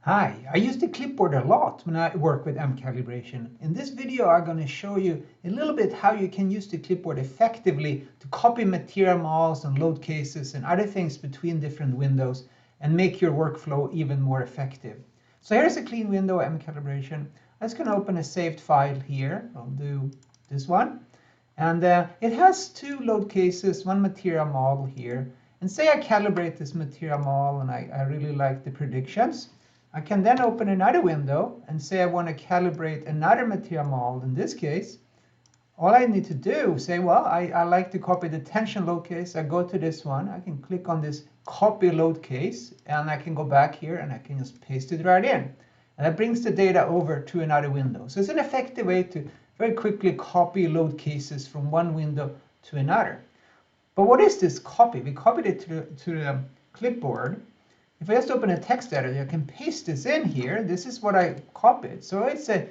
Hi, I use the clipboard a lot when I work with MCalibration. In this video, I'm going to show you a little bit how you can use the clipboard effectively to copy material models and load cases and other things between different windows and make your workflow even more effective. So here's a clean window of MCalibration. I'm just going to open a saved file here. I'll do this one. And it has two load cases, one material model here. And say I calibrate this material model and I really like the predictions. I can then open another window and say I want to calibrate another material model. In this case, all I need to do is say, well, I like to copy the tension load case. I go to this one. I can click on this copy load case, and I can go back here and I can just paste it right in. And that brings the data over to another window. So it's an effective way to very quickly copy load cases from one window to another. But what is this copy? We copied it to the clipboard. If I just open a text editor, I can paste this in here. This is what I copied. So it's a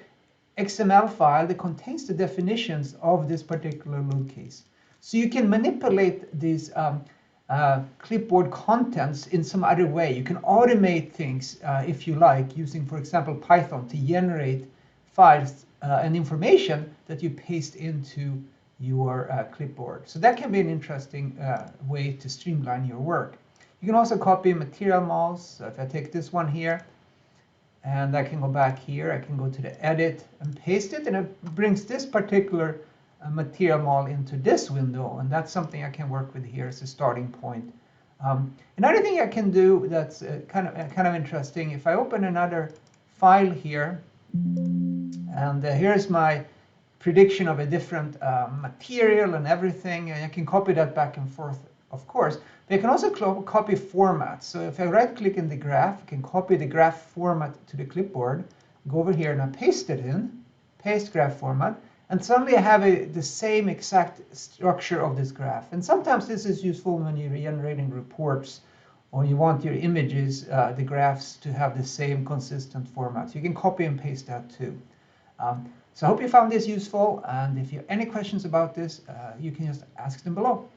XML file that contains the definitions of this particular load case. So you can manipulate these clipboard contents in some other way. You can automate things if you like, using, for example, Python to generate files and information that you paste into your clipboard. So that can be an interesting way to streamline your work. You can also copy material models. So if I take this one here, and I can go back here, I can go to the edit and paste it, and it brings this particular material model into this window, and that's something I can work with here as a starting point. Another thing I can do that's kind of interesting, if I open another file here, and here's my prediction of a different material and everything, and I can copy that back and forth, of course. But you can also copy formats. So if I right-click in the graph, I can copy the graph format to the clipboard, go over here and I paste it in, paste graph format, and suddenly I have the same exact structure of this graph. And sometimes this is useful when you're generating reports or you want your images, the graphs, to have the same consistent format. So you can copy and paste that too. So I hope you found this useful, and if you have any questions about this, you can just ask them below.